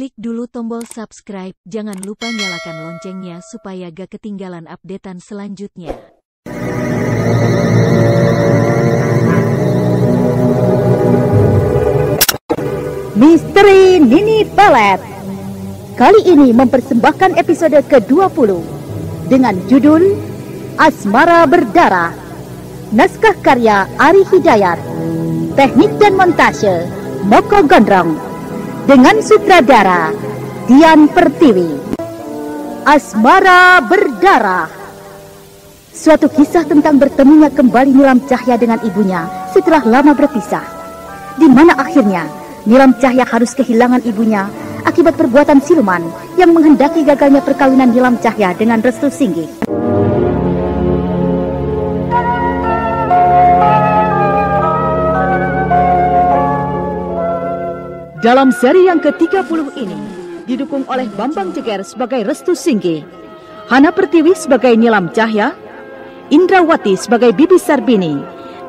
Klik dulu tombol subscribe, jangan lupa nyalakan loncengnya supaya gak ketinggalan updatean selanjutnya. Misteri Nini Pelet kali ini mempersembahkan episode ke-20 dengan judul Asmara Berdarah. Naskah karya Ari Hidayat, teknik dan montase Moko Gondrong, dengan sutradara Dian Pertiwi. Asmara Berdarah, suatu kisah tentang bertemunya kembali Nilam Cahya dengan ibunya setelah lama berpisah, di mana akhirnya Nilam Cahya harus kehilangan ibunya akibat perbuatan siluman yang menghendaki gagalnya perkawinan Nilam Cahya dengan Restu Singgih. Dalam seri yang ke-30 ini, didukung oleh Bambang Jeger sebagai Restu Singgih, Hana Pertiwi sebagai Nilam Cahya, Indrawati sebagai Bibi Sarbini,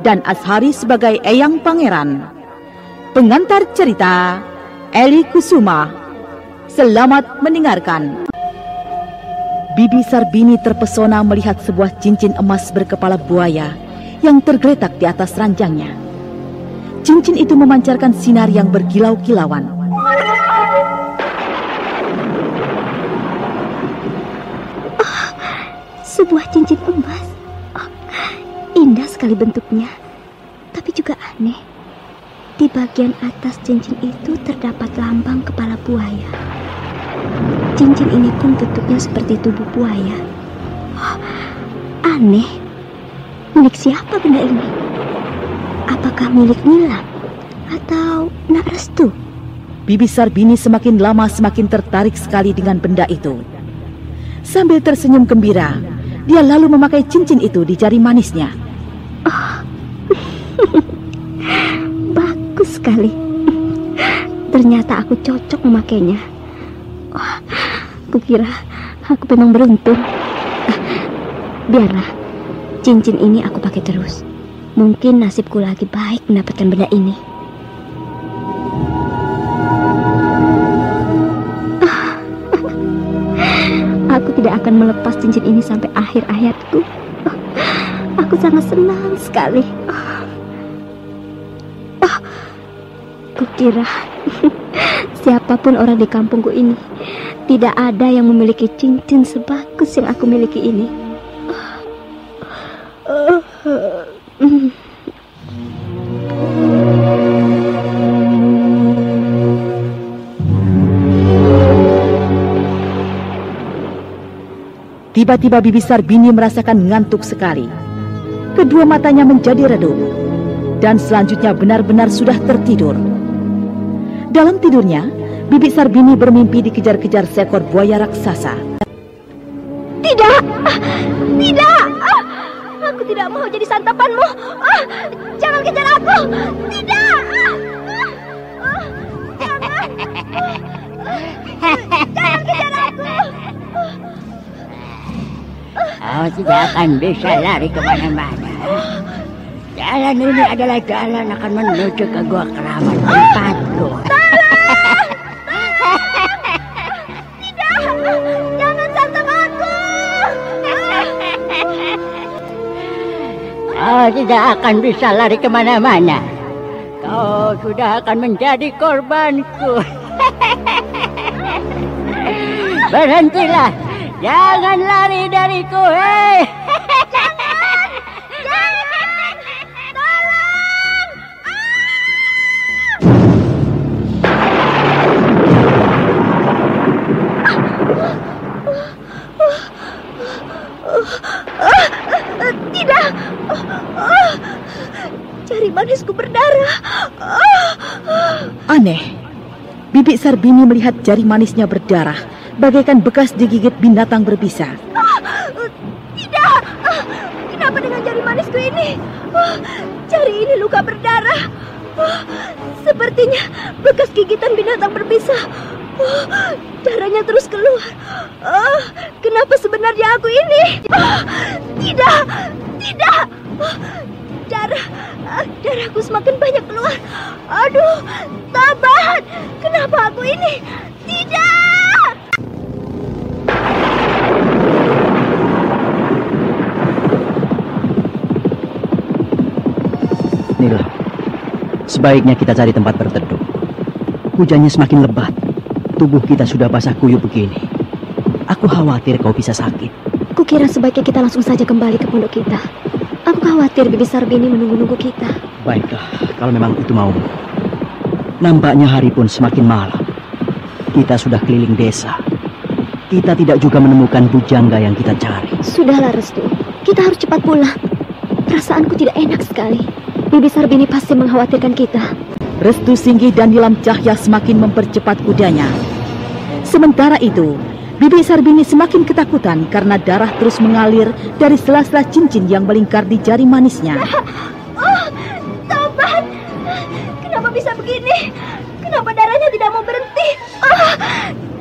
dan Ashari sebagai Eyang Pangeran. Pengantar cerita, Eli Kusuma. Selamat mendengarkan. Bibi Sarbini terpesona melihat sebuah cincin emas berkepala buaya yang tergeletak di atas ranjangnya. Cincin itu memancarkan sinar yang berkilau-kilauan. Oh, sebuah cincin emas. Oh, indah sekali bentuknya, tapi juga aneh. Di bagian atas cincin itu terdapat lambang kepala buaya. Cincin ini pun bentuknya seperti tubuh buaya. Oh, aneh. Milik siapa benda ini? Apakah milik Nilam atau Nak Restu? Bibi Sarbini semakin lama semakin tertarik sekali dengan benda itu. Sambil tersenyum gembira, dia lalu memakai cincin itu di jari manisnya. Oh, bagus sekali. Ternyata aku cocok memakainya. Oh, kukira aku memang beruntung. Biarlah, cincin ini aku pakai terus. Mungkin nasibku lagi baik mendapatkan benda ini. Aku tidak akan melepas cincin ini sampai akhir hayatku. Aku sangat senang sekali. Kukira siapapun orang di kampungku ini tidak ada yang memiliki cincin sebagus yang aku miliki ini. Tiba-tiba Bibi Sarbini merasakan ngantuk sekali. Kedua matanya menjadi redup, dan selanjutnya benar-benar sudah tertidur. Dalam tidurnya, Bibi Sarbini bermimpi dikejar-kejar seekor buaya raksasa. Tidak, tidak, aku tidak mau jadi santapanmu. Jangan kejar aku, tidak, jangan, jangan kejar aku. Kau tidak akan bisa lari kemana-mana. Jalan ini adalah jalan akan menuju ke gua keramat tempatku. Tidak, jangan santap aku. Kau tidak akan bisa lari kemana-mana. Kau sudah akan menjadi korbanku. Berhentilah. Jangan lari dariku, hei! Jangan! Jangan! Tolong! Tidak! Jari manisku berdarah. Aneh, Bibi Sarbini melihat jari manisnya berdarah, bagaikan bekas digigit binatang berbisa. Tidak! Kenapa dengan jari manisku ini? Jari ini luka berdarah. Sepertinya bekas gigitan binatang berbisa. Darahnya terus keluar. Kenapa sebenarnya aku ini? Tidak! Tidak! Darahku semakin banyak keluar. Aduh, tabat! Kenapa aku ini? Tidak! Nila, sebaiknya kita cari tempat berteduh. Hujannya semakin lebat. Tubuh kita sudah basah kuyup begini. Aku khawatir kau bisa sakit. Kukira sebaiknya kita langsung saja kembali ke pondok kita. Aku khawatir Bibi Sarbini menunggu-nunggu kita. Baiklah, kalau memang itu maumu. Nampaknya hari pun semakin malam. Kita sudah keliling desa. Kita tidak juga menemukan bujangga yang kita cari. Sudahlah Restu, kita harus cepat pulang. Perasaanku tidak enak sekali. Bibi Sarbini pasti mengkhawatirkan kita. Restu Singgih dan Nilam Cahya semakin mempercepat kudanya. Sementara itu, Bibi Sarbini semakin ketakutan karena darah terus mengalir dari sela-sela cincin yang melingkar di jari manisnya. Oh, tobat! Kenapa bisa begini? Kenapa darahnya tidak mau berhenti? Oh,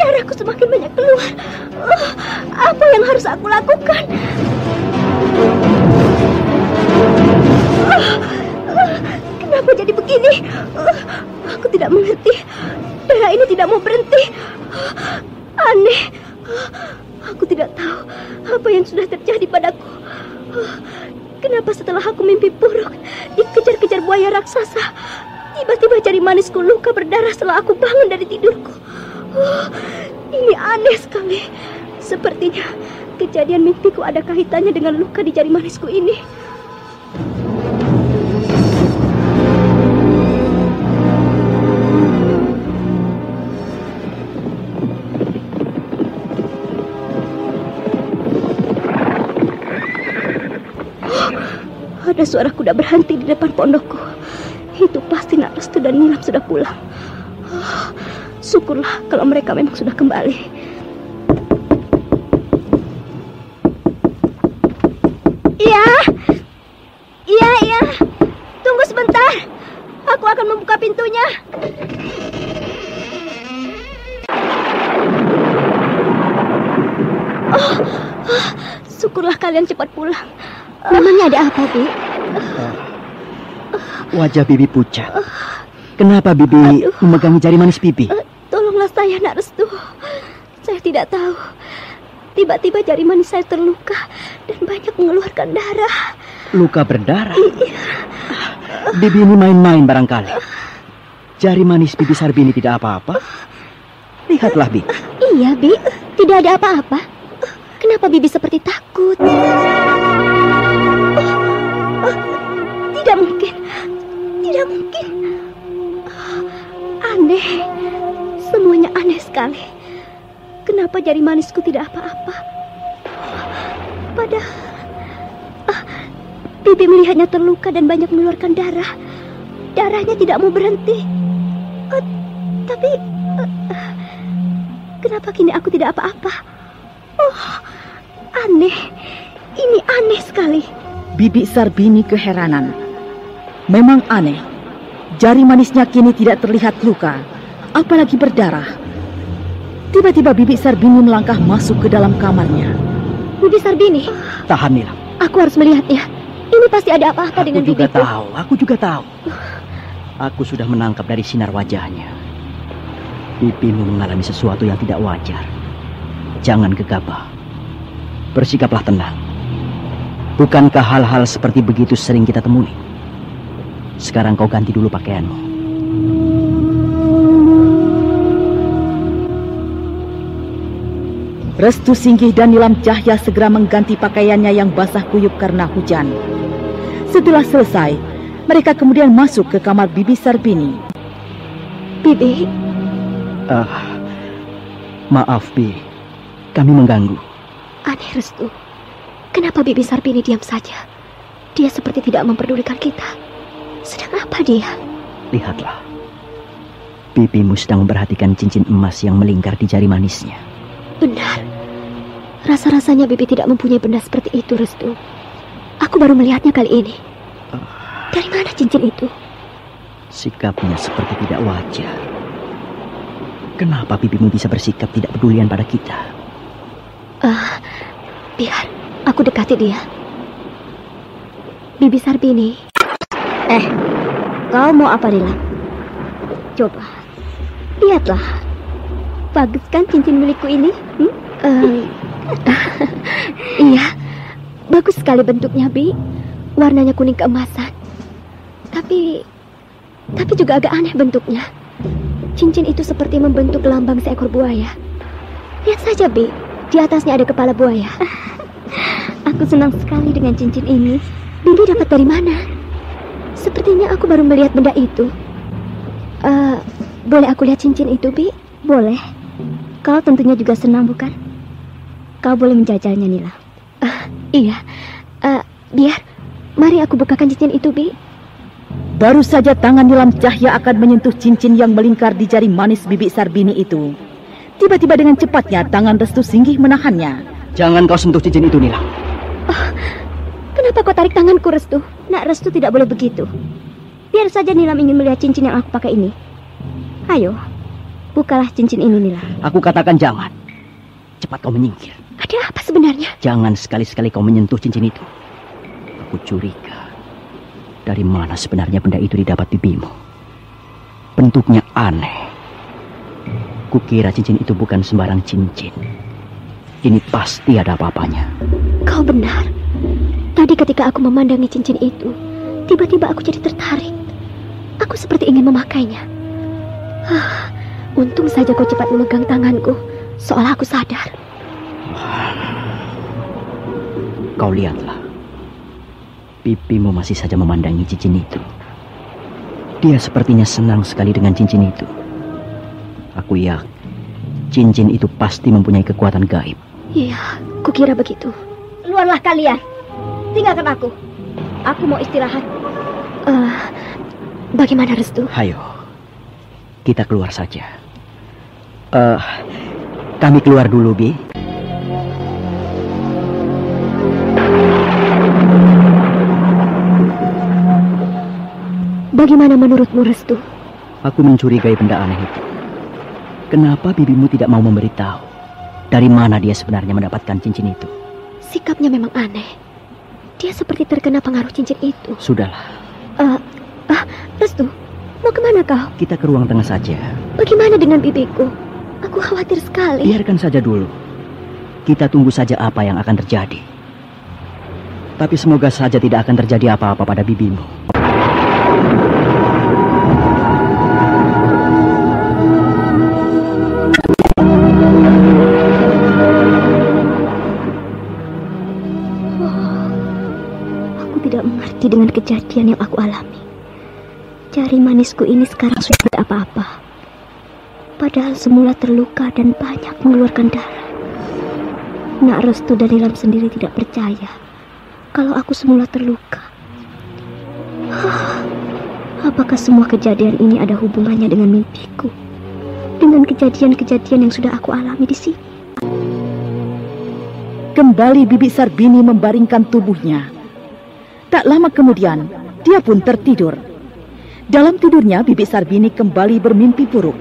darahku semakin banyak keluar. Oh, apa yang harus aku lakukan? Kenapa jadi begini? Aku tidak mengerti. Darah ini tidak mau berhenti. Aneh. Aku tidak tahu apa yang sudah terjadi padaku. Kenapa setelah aku mimpi buruk dikejar-kejar buaya raksasa, tiba-tiba jari manisku luka berdarah setelah aku bangun dari tidurku. Ini aneh sekali. Sepertinya kejadian mimpiku ada kaitannya dengan luka di jari manisku ini. Ada suara kuda berhenti di depan pondokku. Itu pasti Nak Restu dan Nilam sudah pulang. Syukurlah kalau mereka memang sudah kembali. Iya. Tunggu sebentar. Aku akan membuka pintunya. Syukurlah kalian cepat pulang. Memangnya ada apa, Bi? Wajah Bibi pucat. Kenapa Bibi memegangi jari manis Bibi? Tolonglah saya, Nak Restu. Saya tidak tahu. Tiba-tiba jari manis saya terluka dan banyak mengeluarkan darah. Luka berdarah? Iya. Bibi ini main-main barangkali. Jari manis Bibi Sarbini tidak apa-apa. Lihatlah, Bi. Iya, Bi. Tidak ada apa-apa. Kenapa Bibi seperti takut? Tidak mungkin. Tidak mungkin. Aneh. Semuanya aneh sekali. Kenapa jari manisku tidak apa-apa? Padahal Bibi melihatnya terluka dan banyak mengeluarkan darah. Darahnya tidak mau berhenti. Tapi kenapa kini aku tidak apa-apa? Oh, aneh. Ini aneh sekali. Bibi Sarbini keheranan. Memang aneh. Jari manisnya kini tidak terlihat luka, apalagi berdarah. Tiba-tiba Bibi Sarbini melangkah masuk ke dalam kamarnya. Bibi Sarbini. Tahan, Nilam. Aku harus melihatnya. Ini pasti ada apa-apa dengan bibiku. Aku juga tahu. Aku sudah menangkap dari sinar wajahnya. Bibimu mengalami sesuatu yang tidak wajar. Jangan gegabah. Bersikaplah tenang. Bukankah hal-hal seperti begitu sering kita temui? Sekarang kau ganti dulu pakaianmu. Restu Singgih dan Nilam Cahya segera mengganti pakaiannya yang basah kuyup karena hujan. Setelah selesai, mereka kemudian masuk ke kamar Bibi Sarbini. Bibi. Maaf, Bi. Kami mengganggu. Aneh, Restu. Kenapa Bibi Sarbini diam saja? Dia seperti tidak memperdulikan kita. Sedang apa dia? Lihatlah. Bibimu sedang memperhatikan cincin emas yang melingkar di jari manisnya. Benar. Rasa-rasanya Bibi tidak mempunyai benda seperti itu, Restu. Aku baru melihatnya kali ini. Dari mana cincin itu? Sikapnya seperti tidak wajar. Kenapa bibimu bisa bersikap tidak pedulian pada kita? Biar aku dekati dia. Bibi Sarbini. Kau mau apa, Nilam? Coba, lihatlah. Bagus kan cincin milikku ini? Iya, bagus sekali bentuknya, Bi. Warnanya kuning keemasan. Tapi juga agak aneh bentuknya. Cincin itu seperti membentuk lambang seekor buaya. Lihat saja, Bi. Di atasnya ada kepala buaya. Aku senang sekali dengan cincin ini. Bibi dapat dari mana? Sepertinya aku baru melihat benda itu. Boleh aku lihat cincin itu, Bi? Boleh. Kau tentunya juga senang, bukan? Kau boleh menjajalnya, Nila. Iya. Biar. Mari aku bukakan cincin itu, Bi. Baru saja tangan Nilam Cahya akan menyentuh cincin yang melingkar di jari manis Bibi Sarbini itu. Tiba-tiba dengan cepatnya tangan Restu Singgih menahannya. Jangan kau sentuh cincin itu, Nila. Kenapa kau tarik tanganku, Restu? Nak, Restu tidak boleh begitu. Biar saja Nilam ingin melihat cincin yang aku pakai ini. Ayo, bukalah cincin ini, Nila. Aku katakan jangan. Cepat kau menyingkir. Ada apa sebenarnya? Jangan sekali-sekali kau menyentuh cincin itu. Aku curiga. Dari mana sebenarnya benda itu didapat bibimu? Bentuknya aneh. Kukira cincin itu bukan sembarang cincin. Ini pasti ada apa-apanya. Kau benar. Tadi ketika aku memandangi cincin itu, tiba-tiba aku jadi tertarik. Aku seperti ingin memakainya. Untung saja kau cepat memegang tanganku, seolah aku sadar. Kau lihatlah. Pipimu masih saja memandangi cincin itu. Dia sepertinya senang sekali dengan cincin itu. Aku yakin cincin itu pasti mempunyai kekuatan gaib. Iya, kukira begitu. Keluarlah kalian. Tinggalkan aku. Aku mau istirahat. Bagaimana, Restu? Hayo, kita keluar saja. Kami keluar dulu, Bi. Bagaimana menurutmu, Restu? Aku mencurigai benda aneh itu. Kenapa bibimu tidak mau memberitahu dari mana dia sebenarnya mendapatkan cincin itu? Sikapnya memang aneh. Dia seperti terkena pengaruh cincin itu. Sudahlah. Restu, mau kemana kau? Kita ke ruang tengah saja. Bagaimana dengan bibiku? Aku khawatir sekali. Biarkan saja dulu. Kita tunggu saja apa yang akan terjadi. Tapi semoga saja tidak akan terjadi apa-apa pada bibimu. Aku tidak mengerti dengan kejadian yang aku alami. Jari manisku ini sekarang sudah tidak apa-apa. Padahal semula terluka dan banyak mengeluarkan darah. Nak Restu dan Nilam sendiri tidak percaya kalau aku semula terluka. Apakah semua kejadian ini ada hubungannya dengan mimpiku? Dengan kejadian-kejadian yang sudah aku alami di sini? Kembali Bibi Sarbini membaringkan tubuhnya. Tak lama kemudian, dia pun tertidur. Dalam tidurnya, Bibi Sarbini kembali bermimpi buruk.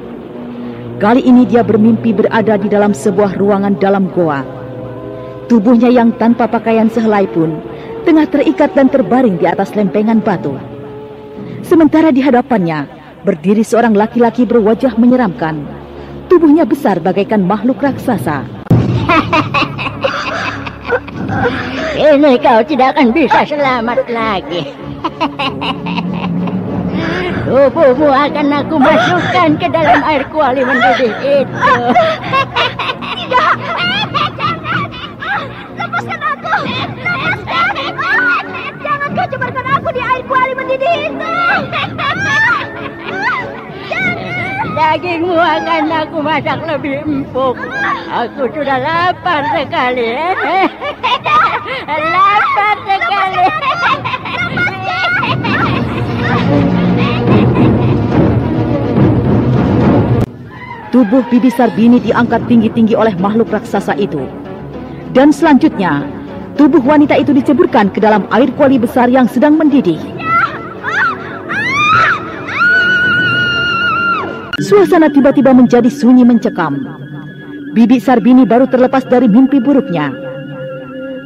Kali ini dia bermimpi berada di dalam sebuah ruangan dalam goa. Tubuhnya yang tanpa pakaian sehelai pun tengah terikat dan terbaring di atas lempengan batu. Sementara di hadapannya berdiri seorang laki-laki berwajah menyeramkan. Tubuhnya besar bagaikan makhluk raksasa. Ini kau tidak akan bisa selamat lagi. Tubuhmu akan aku masukkan ke dalam air kuali mendidih itu. Tidak! Jangan! Lepaskan aku! Lepaskan! Jangan kau cemarkan aku di air kuali mendidih itu! Dagingmu akan aku masak lebih empuk. Aku sudah lapar sekali. Lapar sekali. Tubuh Bibi Sarbini diangkat tinggi-tinggi oleh makhluk raksasa itu. Dan selanjutnya, tubuh wanita itu diceburkan ke dalam air kuali besar yang sedang mendidih. Suasana tiba-tiba menjadi sunyi mencekam. Bibi Sarbini baru terlepas dari mimpi buruknya.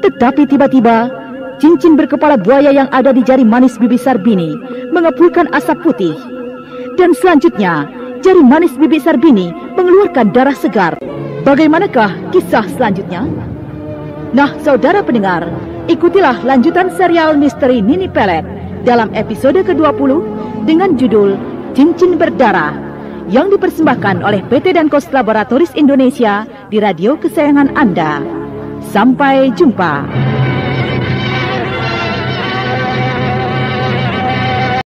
Tetapi tiba-tiba, cincin berkepala buaya yang ada di jari manis Bibi Sarbini mengepulkan asap putih. Dan selanjutnya, jari manis bibi Sarbini mengeluarkan darah segar. Bagaimanakah kisah selanjutnya? Nah, saudara pendengar, ikutilah lanjutan serial misteri Nini Pelet dalam episode ke-20 dengan judul Cincin Berdarah yang dipersembahkan oleh PT Dankos Laboratoris Indonesia di radio kesayangan Anda. Sampai jumpa.